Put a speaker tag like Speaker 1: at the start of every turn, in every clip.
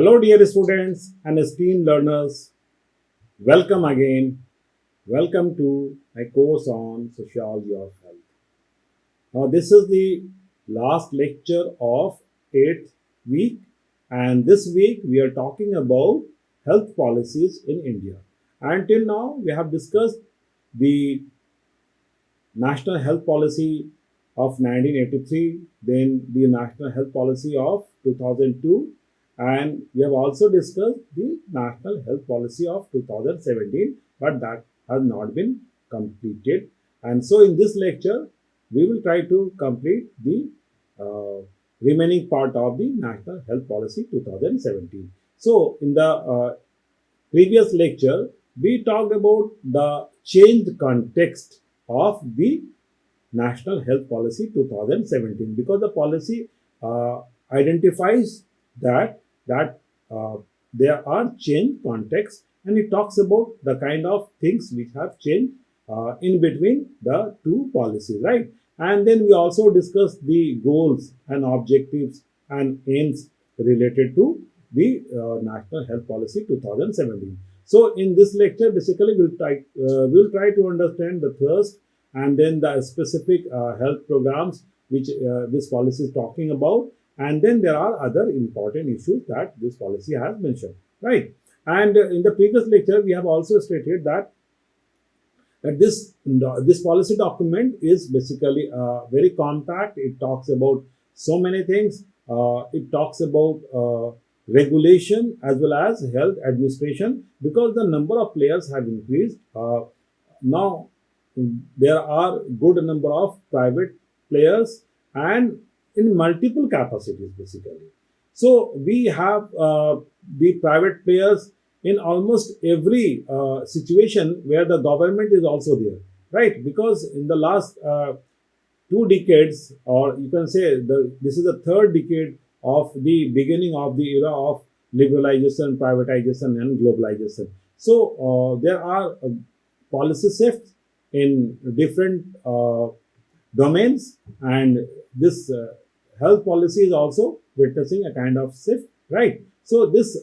Speaker 1: Hello, dear students and esteemed learners. Welcome again. Welcome to my course on Sociology of Health. Now, this is the last lecture of 8th week, and this week we are talking about health policies in India. Until now, we have discussed the National Health Policy of 1983, then the National Health Policy of 2002, and we have also discussed the National Health Policy of 2017, but that has not been completed. And so, in this lecture, we will try to complete the uh, remaining part of the National Health Policy 2017. So, in the previous lecture, we talked about the changed context of the National Health Policy 2017 because the policy identifies that uh, there are changed contexts, and it talks about the kind of things which have changed in between the two policies, right? And then we also discussed the goals and objectives and aims related to the National Health Policy 2017. So in this lecture, basically we'll try to understand the first and then the specific health programs which this policy is talking about, and then there are other important issues that this policy has mentioned, right? And in the previous lecture, we have also stated that this policy document is basically very compact. It talks about so many things. It talks about regulation as well as health administration because the number of players have increased. Now there are good number of private players and in multiple capacities basically. So we have the private players in almost every situation where the government is also there, right? Because in the last 2 decades, or you can say this is the third decade of the beginning of the era of liberalization, privatization, and globalization. So there are policy shifts in different domains, and this health policy is also witnessing a kind of shift, right? So this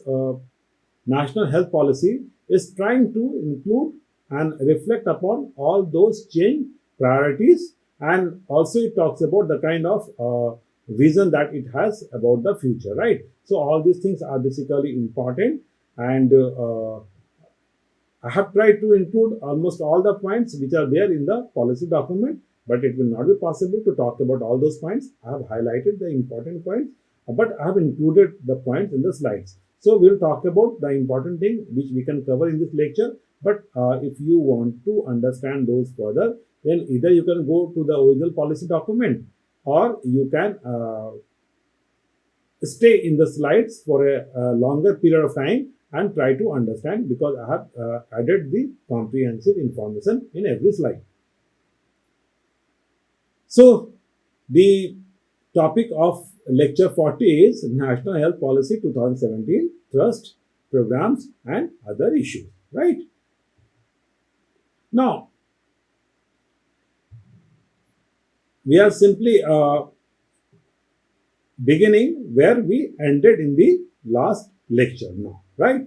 Speaker 1: national health policy is trying to include and reflect upon all those change priorities, and also it talks about the kind of vision that it has about the future, right? So all these things are basically important, and I have tried to include almost all the points which are there in the policy document, but it will not be possible to talk about all those points. I have highlighted the important points, but I have included the points in the slides. So we'll talk about the important thing which we can cover in this lecture. But if you want to understand those further, then either you can go to the original policy document, or you can stay in the slides for a longer period of time and try to understand, because I have added the comprehensive information in every slide. So the topic of lecture 40 is National Health Policy 2017, Trust, Programs and Other Issues, right? Now, we are simply beginning where we ended in the last lecture now, right?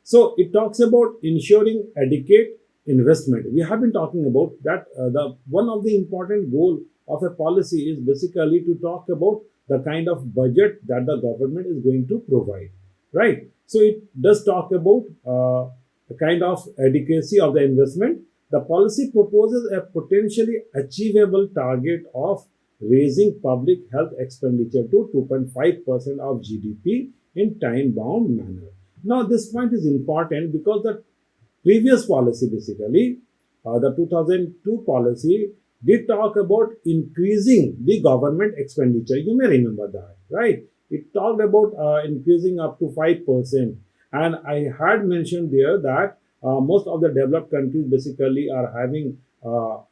Speaker 1: So it talks about ensuring adequate investment. We have been talking about that the one of the important goal of a policy is basically to talk about the kind of budget that the government is going to provide, right? So it does talk about the kind of adequacy of the investment. The policy proposes a potentially achievable target of raising public health expenditure to 2.5% of GDP in time-bound manner. Now, this point is important because the previous policy, basically, the 2002 policy, did talk about increasing the government expenditure. You may remember that, right? It talked about increasing up to 5%. And I had mentioned there that most of the developed countries basically are having 5%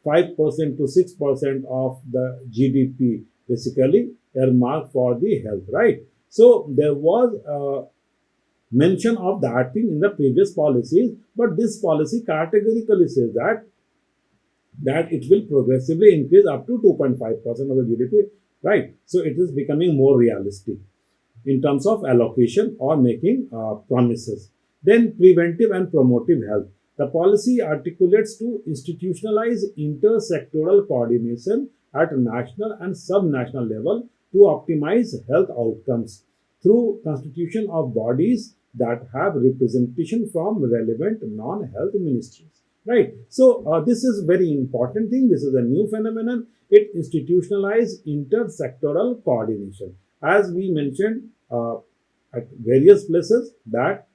Speaker 1: to 6% of the GDP basically earmarked for the health, right? So there was mention of that thing in the previous policies, but this policy categorically says that it will progressively increase up to 2.5% of the GDP, right? So it is becoming more realistic. in terms of allocation or making promises. Then preventive and promotive health. The policy articulates to institutionalize intersectoral coordination at national and subnational level to optimize health outcomes through constitution of bodies that have representation from relevant non-health ministries. Right. So this is very important thing. This is a new phenomenon. It institutionalized intersectoral coordination. As we mentioned at various places that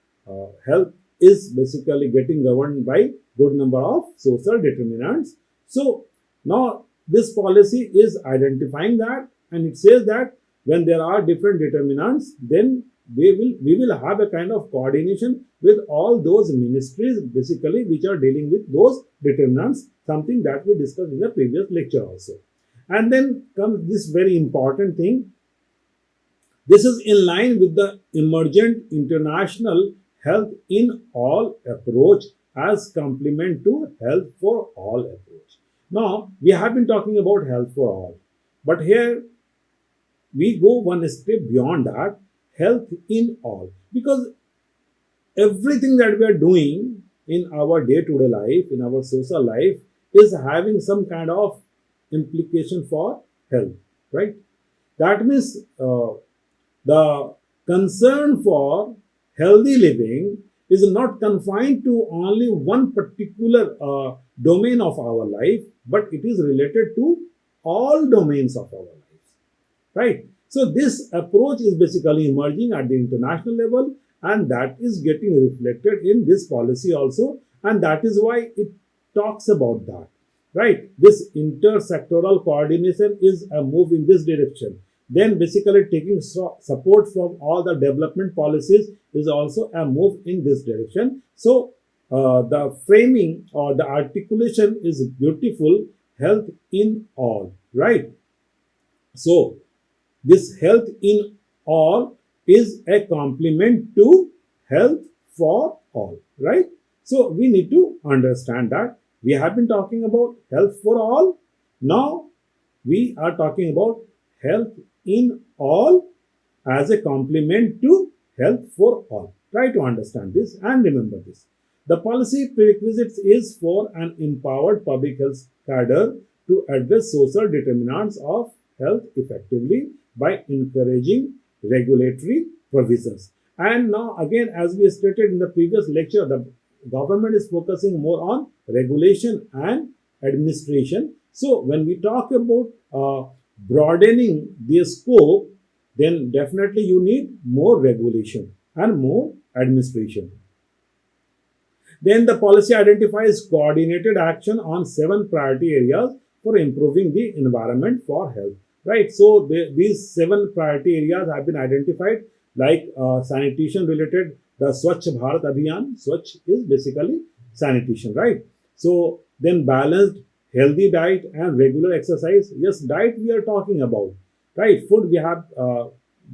Speaker 1: health is basically getting governed by good number of social determinants. So now this policy is identifying that, and it says that when there are different determinants, then we will have a kind of coordination with all those ministries basically which are dealing with those determinants, something that we discussed in the previous lecture also. And then comes this very important thing. This is in line with the emergent international health in all approach as complement to health for all approach. Now, we have been talking about health for all, but here we go one step beyond that, health in all, because everything that we are doing in our day-to-day life, in our social life, is having some kind of implication for health, right? That means the concern for healthy living is not confined to only one particular domain of our life, but it is related to all domains of our lives, right? So this approach is basically emerging at the international level, and that is getting reflected in this policy also, and that is why it talks about that, right? This intersectoral coordination is a move in this direction. Then basically taking support from all the development policies is also a move in this direction. So the framing or the articulation is beautiful, health in all, right? So this health in all is a complement to health for all, right? So we need to understand that we have been talking about health for all. Now we are talking about health in all as a complement to health for all. Try to understand this and remember this. The policy prerequisites is for an empowered public health cadre to address social determinants of health effectively by encouraging regulatory provisions. And now again, as we stated in the previous lecture, the government is focusing more on regulation and administration. So when we talk about broadening the scope, then definitely you need more regulation and more administration. Then the policy identifies coordinated action on 7 priority areas for improving the environment for health, right? So these 7 priority areas have been identified, like sanitation related, the Swachh Bharat Abhiyan. Swachh is basically sanitation, right? So then balanced healthy diet and regular exercise. Yes, diet we are talking about, right? Food we have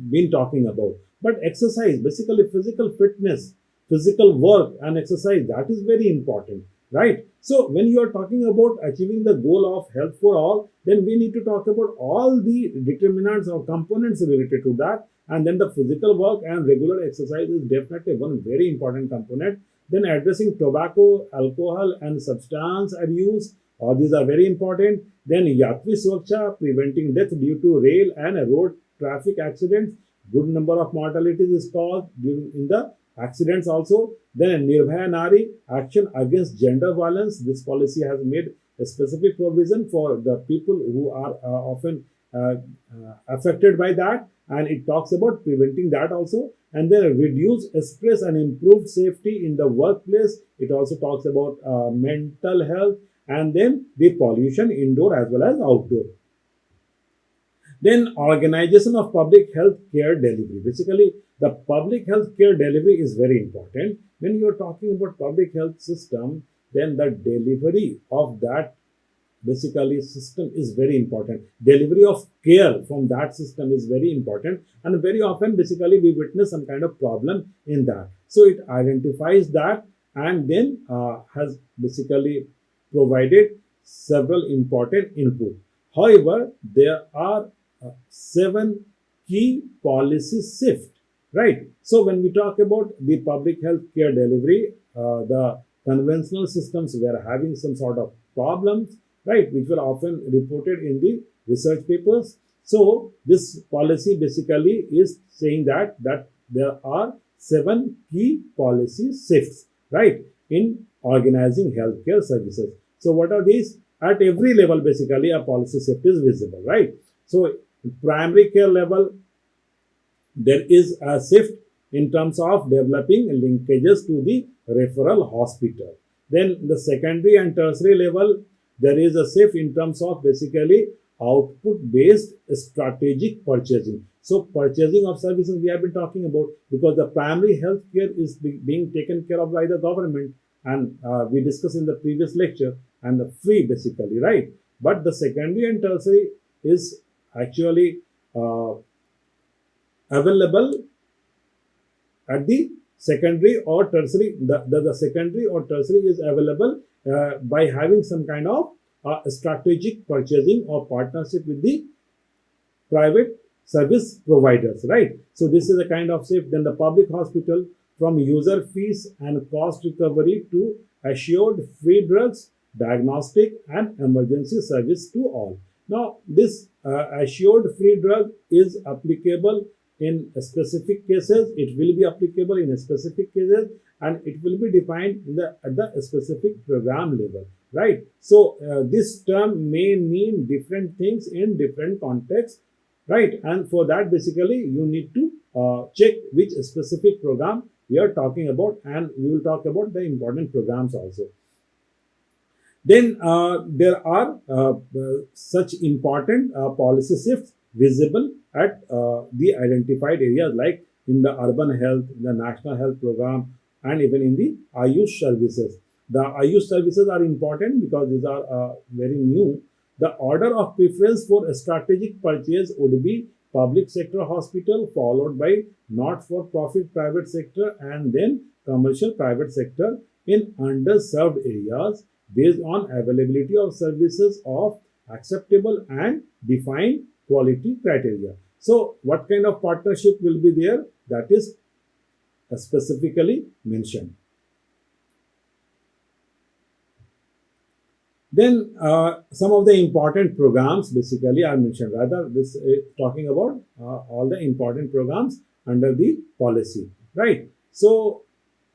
Speaker 1: been talking about, but exercise, basically physical fitness, physical work and exercise, that is very important, right? So when you are talking about achieving the goal of health for all, then we need to talk about all the determinants or components related to that, and then the physical work and regular exercise is definitely one very important component. Then addressing tobacco, alcohol and substance abuse, all these are very important. Then Yatri Suraksha, preventing death due to rail and road traffic accidents. Good number of mortalities is caused in the accidents also. Then Nirbhaya Nari, action against gender violence. This policy has made a specific provision for the people who are often affected by that, and it talks about preventing that also. And then reduce stress and improve safety in the workplace. It also talks about mental health, and then the pollution indoor as well as outdoor. Then organization of public health care delivery. Basically, the public health care delivery is very important. When you are talking about public health system, then the delivery of that basically system is very important. Delivery of care from that system is very important, and very often basically we witness some kind of problem in that. So it identifies that, and then has basically provided several important input. However, there are 7 key policy shift, right? So when we talk about the public health care delivery, the conventional systems were having some sort of problems, right, which were often reported in the research papers. So this policy basically is saying that there are seven key policy shifts, right, in organizing healthcare services. So what are these? At every level, basically, a policy shift is visible, right? So primary care level, there is a shift in terms of developing linkages to the referral hospital. Then the secondary and tertiary level, there is a shift in terms of basically output based strategic purchasing. So purchasing of services we have been talking about, because the primary health care is being taken care of by the government, and we discussed in the previous lecture, and the free basically, right? But the secondary and tertiary is actually uh, available at the secondary or tertiary. The secondary or tertiary is available by having some kind of strategic purchasing or partnership with the private service providers, right? So this is a kind of shift. Then the public hospital, from user fees and cost recovery to assured free drugs, diagnostic and emergency service to all. Now this assured free drug is applicable in specific cases. It will be applicable in specific cases, and it will be defined in at the specific program level, right? So this term may mean different things in different contexts, right? And for that, basically, you need to check which specific program we are talking about, and we will talk about the important programs also. Then there are such important policy shifts visible at the identified areas, like in the urban health, the national health program, and even in the Ayush services. The Ayush services are important because these are very new. The order of preference for strategic purchase would be public sector hospital, followed by not-for-profit private sector, and then commercial private sector in underserved areas, based on availability of services of acceptable and defined quality criteria. So what kind of partnership will be there? That is specifically mentioned. Then some of the important programs basically are mentioned. Rather, this is talking about all the important programs under the policy, right? So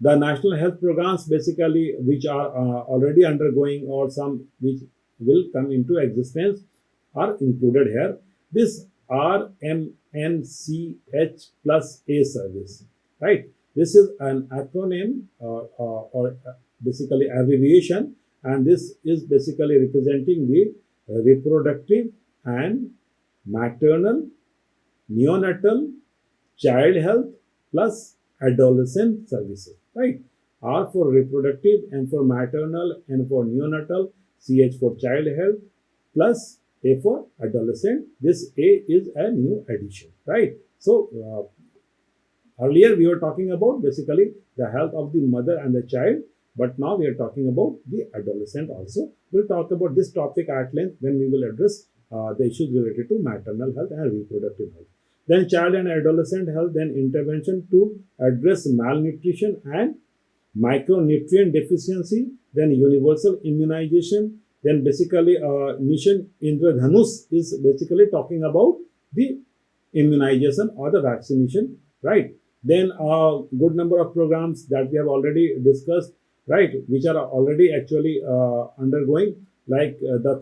Speaker 1: the national health programs basically, which are already undergoing or some which will come into existence, are included here. This RMNCH plus A service, right? This is an acronym or basically abbreviation, and this is basically representing the reproductive and maternal, neonatal, child health plus adolescent services, right? R for reproductive, N for maternal, N for neonatal, CH for child health, plus A for adolescent. This A is a new addition, right? So earlier we were talking about basically the health of the mother and the child, but now we are talking about the adolescent also. We'll talk about this topic at length when we will address the issues related to maternal health and reproductive health. Then child and adolescent health, then intervention to address malnutrition and micronutrient deficiency, then universal immunization, then basically Mission Indradhanush is basically talking about the immunization or the vaccination, right? Then a good number of programs that we have already discussed, right, which are already actually undergoing, like the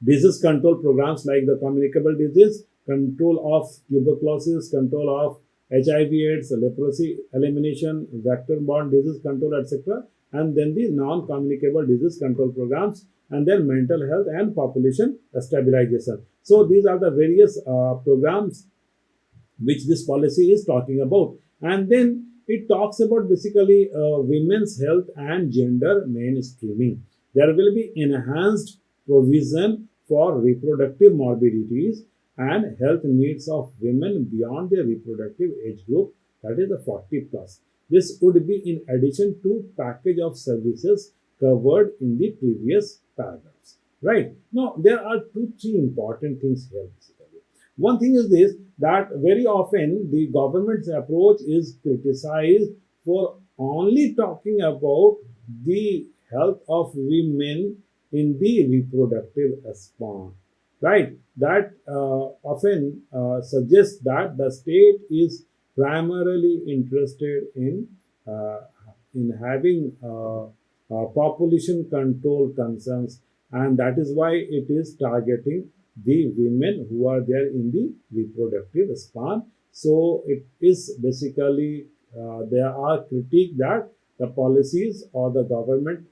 Speaker 1: disease control programs, like the communicable disease, control of tuberculosis, control of HIV/AIDS, leprosy elimination, vector-borne disease control, etc., and then the non-communicable disease control programs, and then mental health and population stabilization. So these are the various programs which this policy is talking about. And then it talks about basically women's health and gender mainstreaming. There will be enhanced provision for reproductive morbidities and health needs of women beyond their reproductive age group, that is the 40 plus. This would be in addition to package of services covered in the previous paragraphs. Right. Now, there are three important things here basically. One thing is this, that very often the government's approach is criticized for only talking about the health of women in the reproductive span, right? That often suggests that the state is primarily interested uh, in having population control concerns, and that is why it is targeting the women who are there in the reproductive span. So it is basically there are critique that the policies or the government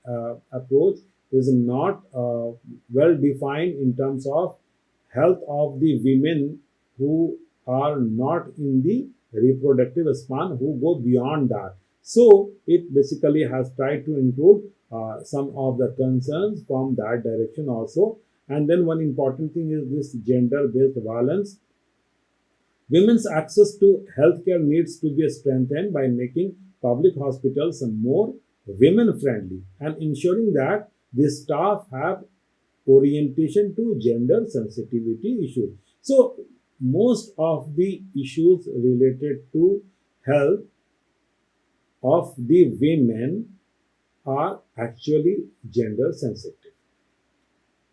Speaker 1: approach is not well defined in terms of health of the women who are not in the reproductive span, who go beyond that. So it basically has tried to include some of the concerns from that direction also. And then one important thing is this gender based violence. Women's access to healthcare needs to be strengthened by making public hospitals more women friendly and ensuring that the staff have orientation to gender sensitivity issues. So, most of the issues related to health of the women are actually gender sensitive.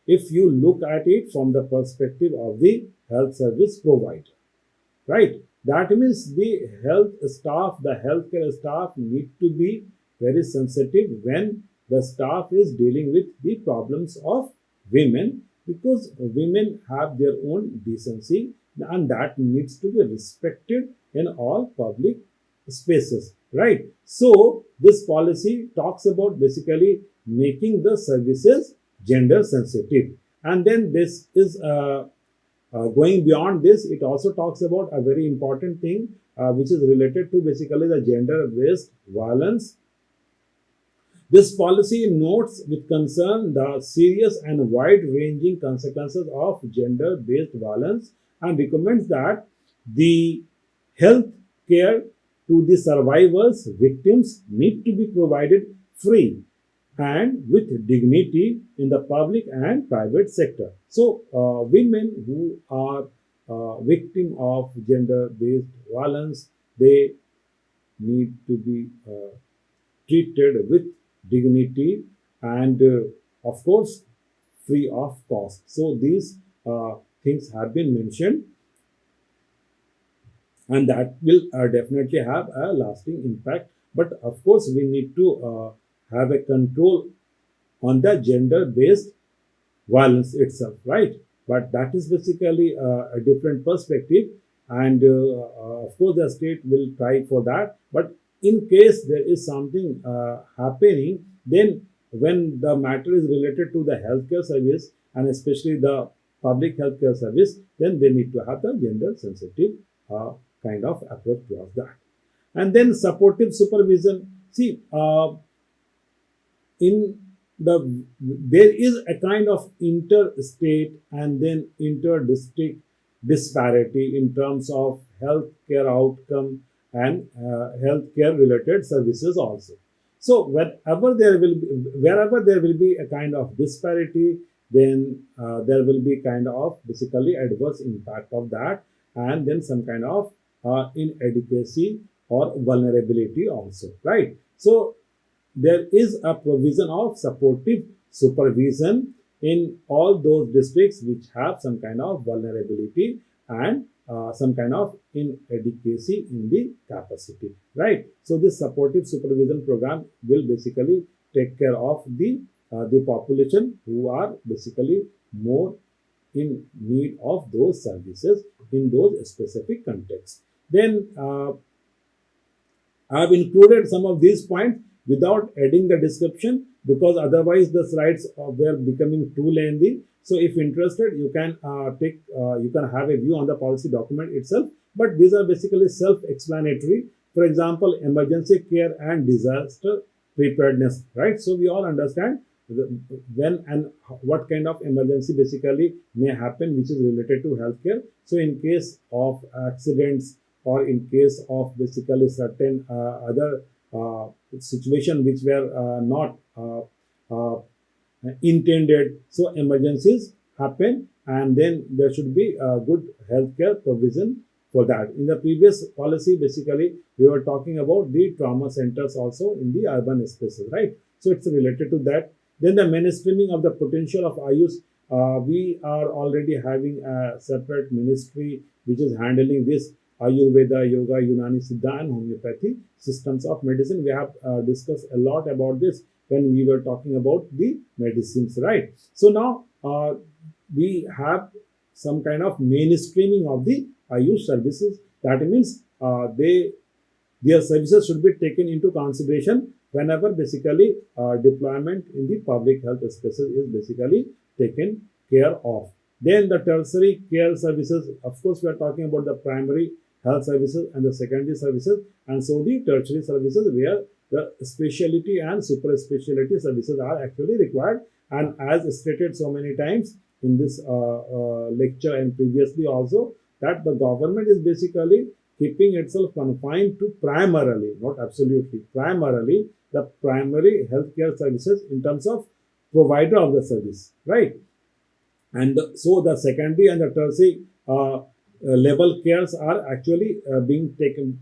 Speaker 1: If you look at it from the perspective of the health service provider, right? That means the health staff, the healthcare staff need to be very sensitive when the staff is dealing with the problems of women, because women have their own decency and that needs to be respected in all public spaces, right? So this policy talks about basically making the services gender sensitive. And then this is going beyond this, it also talks about a very important thing which is related to basically the gender based violence. This policy notes with concern the serious and wide ranging consequences of gender based violence and recommends that the health care to the survivors, victims need to be provided free and with dignity in the public and private sector. So, women who are victim of gender-based violence, they need to be treated with dignity and, of course, free of cost. So, these things have been mentioned, and that will definitely have a lasting impact. But of course, we need to have a control on the gender based violence itself, right? But that is basically a different perspective, and of course, the state will try for that. But in case there is something happening, then when the matter is related to the healthcare service and especially the public healthcare service, then they need to have the gender sensitive uh, kind of approach towards that. And then supportive supervision. See, in the there is a kind of interstate and then inter-district disparity in terms of healthcare outcome and healthcare related services also. So wherever there will be a kind of disparity, then there will be kind of basically adverse impact of that, and then some kind of inadequacy or vulnerability also, right? So there is a provision of supportive supervision in all those districts which have some kind of vulnerability and some kind of inadequacy in the capacity, right? So this supportive supervision program will basically take care of the population who are basically more in need of those services in those specific contexts. Then I have included some of these points without adding the description because otherwise the slides were becoming too lengthy. So if interested, you can you can have a view on the policy document itself. But these are basically self-explanatory. For example, emergency care and disaster preparedness, right? So we all understand when and what kind of emergency basically may happen, which is related to healthcare. So in case of accidents or in case of basically certain other situation which were not intended, so emergencies happen and then there should be a good healthcare provision for that. In the previous policy, basically, we were talking about the trauma centers also in the urban spaces, right? So it's related to that. Then the mainstreaming of the potential of Ayush. We are already having a separate ministry which is handling this Ayurveda, Yoga, Unani, Siddha, and homeopathy systems of medicine. We have discussed a lot about this when we were talking about the medicines, right? So now we have some kind of mainstreaming of the Ayush services. That means their services should be taken into consideration whenever basically deployment in the public health spaces is basically taken care of. Then the tertiary care services, of course, we are talking about the primary health services and the secondary services, and so the tertiary services where the specialty and super specialty services are actually required. And as stated so many times in this lecture and previously also, that the government is basically keeping itself confined to primarily, not absolutely, primarily the primary healthcare services in terms of provider of the service, right? And so the secondary and the tertiary level cares are actually being taken,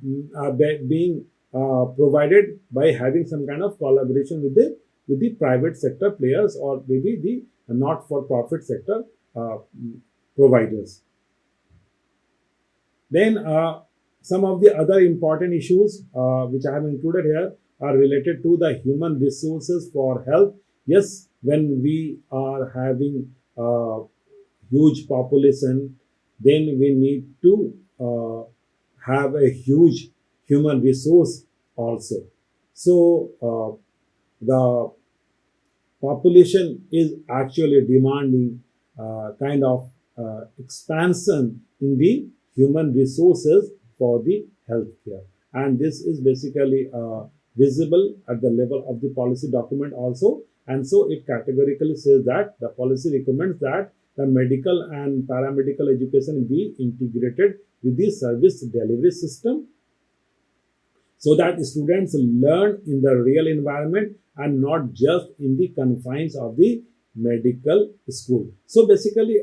Speaker 1: being provided by having some kind of collaboration with the private sector players or maybe the not-for-profit sector providers. Then some of the other important issues which I have included here are related to the human resources for health. Yes, when we are having huge population, then we need to have a huge human resource also. So the population is actually demanding kind of expansion in the human resources for the healthcare, and this is basically visible at the level of the policy document also. And so it categorically says that the policy recommends that the medical and paramedical education be integrated with the service delivery system so that students learn in the real environment and not just in the confines of the medical school. So basically,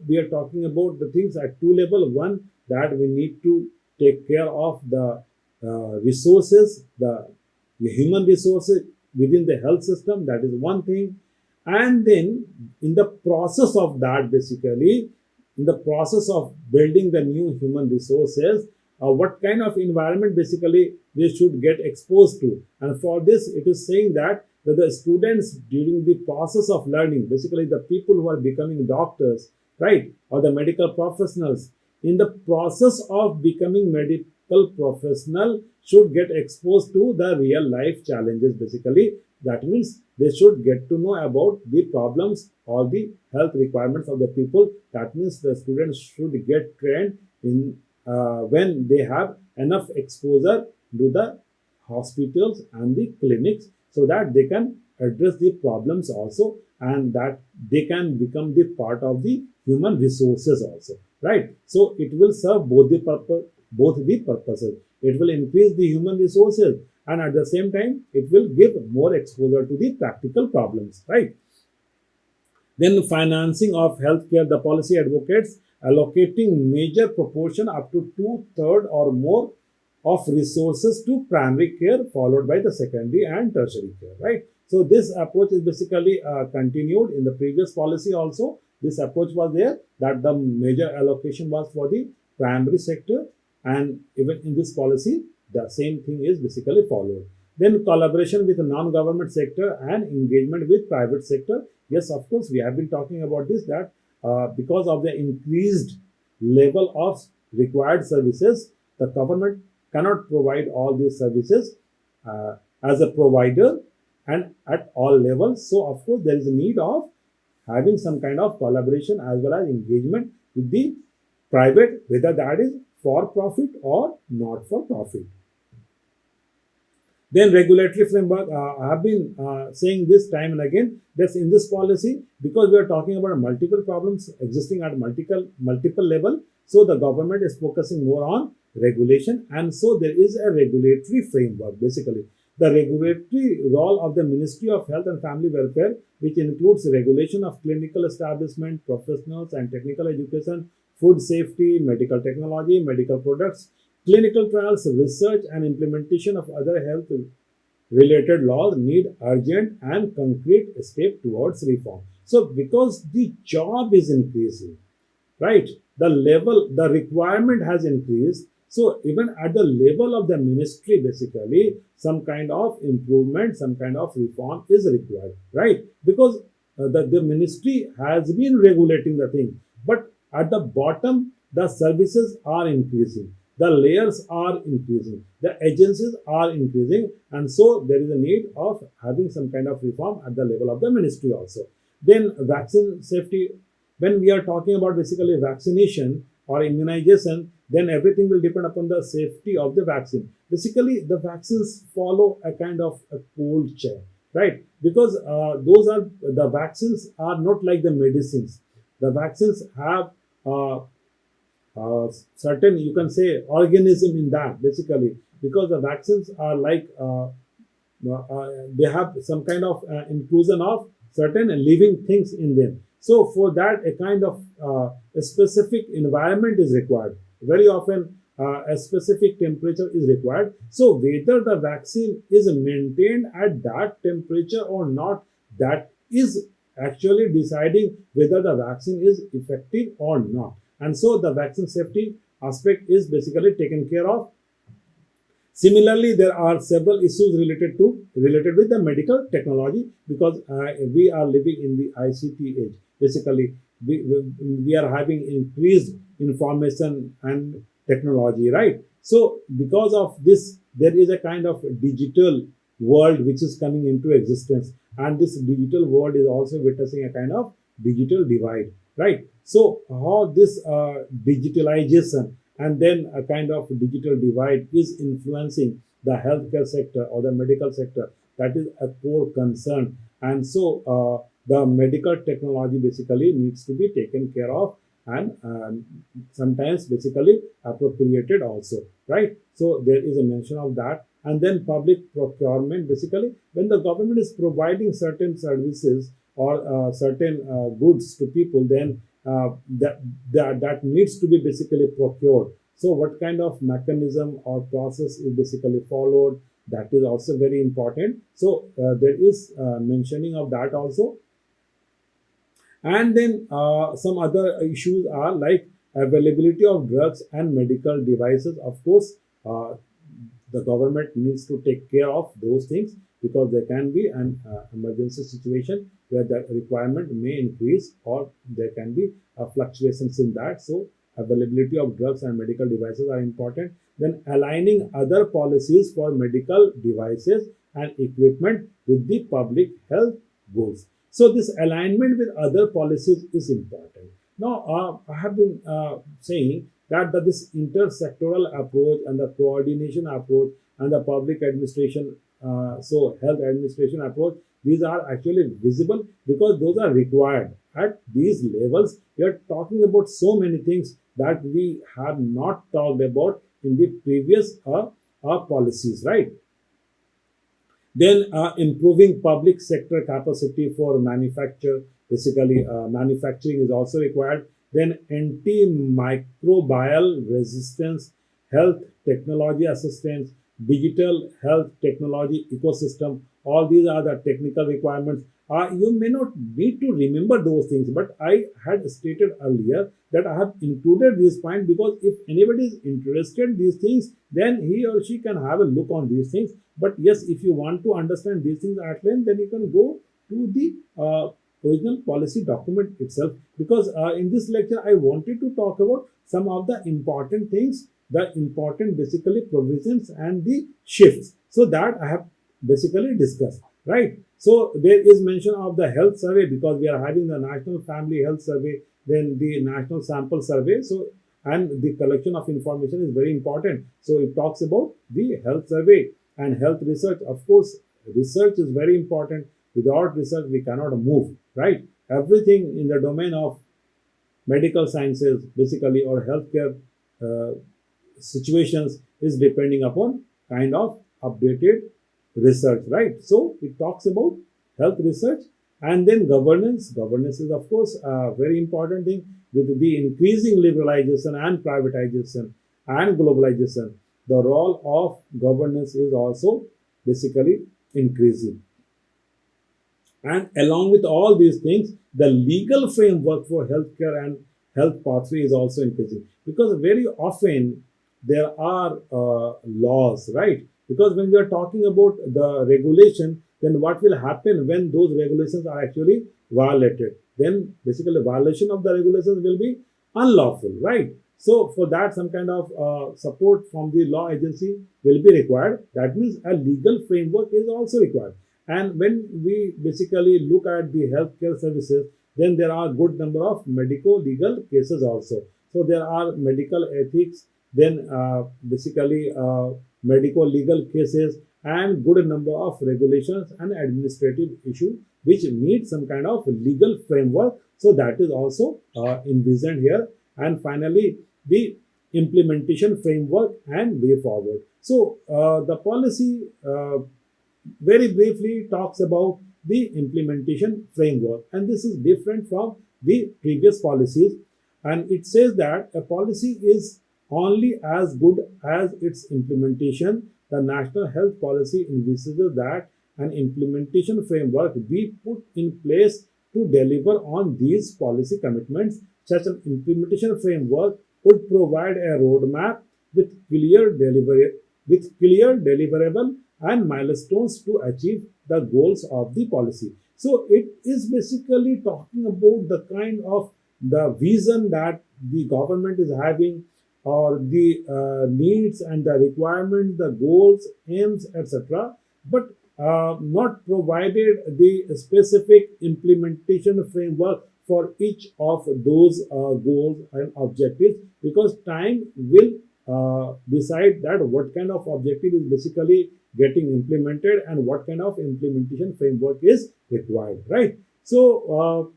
Speaker 1: we are talking about the things at two levels. One, that we need to take care of the resources, the human resources within the health system. That is one thing. And then in the process of that, basically, in the process of building the new human resources, what kind of environment basically they should get exposed to. And for this, it is saying that the students during the process of learning, basically the people who are becoming doctors, right, or the medical professionals, in the process of becoming medical professional should get exposed to the real life challenges. Basically, that means they should get to know about the problems or the health requirements of the people. That means the students should get trained in when they have enough exposure to the hospitals and the clinics so that they can address the problems also, and that they can become the part of the human resources also, right? So it will serve both the purposes. It will increase the human resources, and at the same time it will give more exposure to the practical problems, right? Then financing of healthcare, the policy advocates allocating major proportion up to two-thirds or more of resources to primary care, followed by the secondary and tertiary care, right? So this approach is basically continued in the previous policy also. This approach was there, that the major allocation was for the primary sector, and even in this policy, the same thing is basically followed. Then collaboration with the non-government sector and engagement with private sector. Yes, of course, we have been talking about this, that because of the increased level of required services, the government cannot provide all these services as a provider and at all levels. So, of course, there is a need of having some kind of collaboration as well as engagement with the private, whether that is for profit or not for profit. Then regulatory framework, I have been saying this time and again, that in this policy, because we are talking about multiple problems existing at multiple level, so the government is focusing more on regulation, and so there is a regulatory framework basically. The regulatory role of the Ministry of Health and Family Welfare, which includes regulation of clinical establishment, professionals and technical education, food safety, medical technology, medical products, clinical trials, research and implementation of other health related laws need urgent and concrete step towards reform. So because the job is increasing, right, the requirement has increased, so even at the level of the ministry, basically some kind of improvement, some kind of reform is required, right? Because the ministry has been regulating the thing, but at the bottom the services are increasing, the layers are increasing, the agencies are increasing, and so there is a need of having some kind of reform at the level of the ministry also. Then vaccine safety, when we are talking about basically vaccination or immunization, then everything will depend upon the safety of the vaccine. Basically the vaccines follow a kind of a cold chain, right? Because those are the vaccines are not like the medicines. The vaccines have uh, certain, you can say, organism in that, basically, because the vaccines are like they have some kind of inclusion of certain living things in them. So for that, a kind of a specific environment is required. Very often, a specific temperature is required. So whether the vaccine is maintained at that temperature or not, that is actually deciding whether the vaccine is effective or not. And so the vaccine safety aspect is basically taken care of. Similarly, there are several issues related with the medical technology, because we are living in the ICT age. Basically, we are having increased information and technology, right? So because of this, there is a kind of digital world which is coming into existence, and this digital world is also witnessing a kind of digital divide, right? So how this digitalization and then a kind of digital divide is influencing the healthcare sector or the medical sector, that is a core concern. And so the medical technology basically needs to be taken care of, and sometimes basically appropriated also, right? So there is a mention of that. And then public procurement, basically when the government is providing certain services or certain goods to people, then that needs to be basically procured. So what kind of mechanism or process is basically followed, that is also very important. So there is mentioning of that also. And then some other issues are like availability of drugs and medical devices. Of course, the government needs to take care of those things, because there can be an emergency situation where the requirement may increase, or there can be fluctuations in that. So availability of drugs and medical devices are important. Then aligning other policies for medical devices and equipment with the public health goals. So this alignment with other policies is important. Now, I have been saying that this intersectoral approach and the coordination approach and the public administration, so health administration approach, these are actually visible because those are required at these levels. We are talking about so many things that we have not talked about in the previous policies, right? Then improving public sector capacity for manufacture, basically manufacturing is also required. Then antimicrobial resistance, health technology assistance, digital health technology ecosystem, all these are the technical requirements. You may not need to remember those things, but I had stated earlier that I have included this point because if anybody is interested in these things, then he or she can have a look on these things. But yes, if you want to understand these things at length, then you can go to the original policy document itself. Because in this lecture, I wanted to talk about some of the important things, the important basically provisions and the shifts. So that I have basically discussed, right? So there is mention of the health survey, because we are having the National Family Health Survey, then the National Sample Survey. So and the collection of information is very important. So it talks about the health survey and health research. Of course, research is very important. Without research, we cannot move, right? Everything in the domain of medical sciences, basically, or healthcare situations is depending upon kind of updated research, right? So it talks about health research. And then governance. Governance is, of course, a very important thing. With the increasing liberalization and privatization and globalization, the role of governance is also basically increasing. And along with all these things, the legal framework for healthcare and health pathway is also increasing, because very often there are laws, right? Because when we are talking about the regulation, then what will happen when those regulations are actually violated? Then basically violation of the regulations will be unlawful, right? So for that, some kind of support from the law agency will be required. That means a legal framework is also required. And when we basically look at the healthcare services, then there are good number of medico legal cases also. So there are medical ethics, then basically medico legal cases, and good number of regulations and administrative issues which need some kind of legal framework. So that is also envisioned here. And finally, the implementation framework and way forward. So the policy very briefly talks about the implementation framework, and this is different from the previous policies. And it says that a policy is only as good as its implementation. The national health policy envisages that an implementation framework be put in place to deliver on these policy commitments. Such an implementation framework would provide a roadmap with clear deliverable and milestones to achieve the goals of the policy. So it is basically talking about the kind of the vision that the government is having, or the needs and the requirements, the goals, aims, etc. But not provided the specific implementation framework for each of those goals and objectives, because time will decide that what kind of objective is basically getting implemented and what kind of implementation framework is required, right? So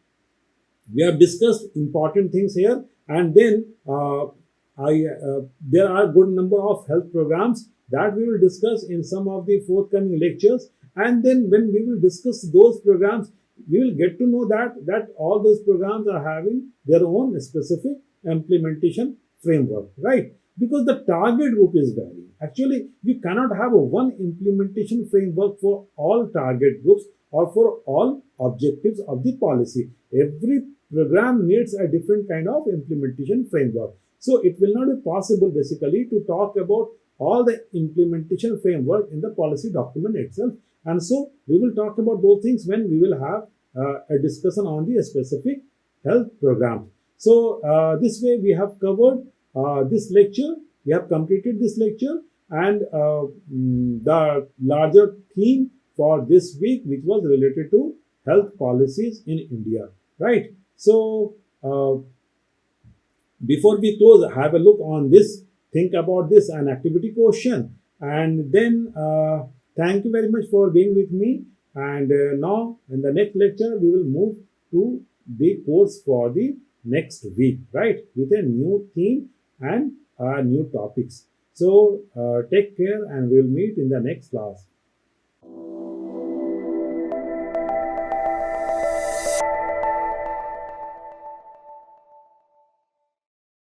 Speaker 1: we have discussed important things here. And then there are good number of health programs that we will discuss in some of the forthcoming lectures. And then when we will discuss those programs, we will get to know that all those programs are having their own specific implementation framework, right? Because the target group is varying. Actually, you cannot have a one implementation framework for all target groups or for all objectives of the policy. Every program needs a different kind of implementation framework. So it will not be possible basically to talk about all the implementation framework in the policy document itself. And so we will talk about those things when we will have a discussion on the specific health program. So this way we have covered this lecture. We have completed this lecture, and the larger theme for this week, which was related to health policies in India, right? So before we close, have a look on this, think about this, an activity question, and then thank you very much for being with me. And now in the next lecture we will move to the course for the next week, right, with a new theme and new topics. So take care, and we'll meet in the next class.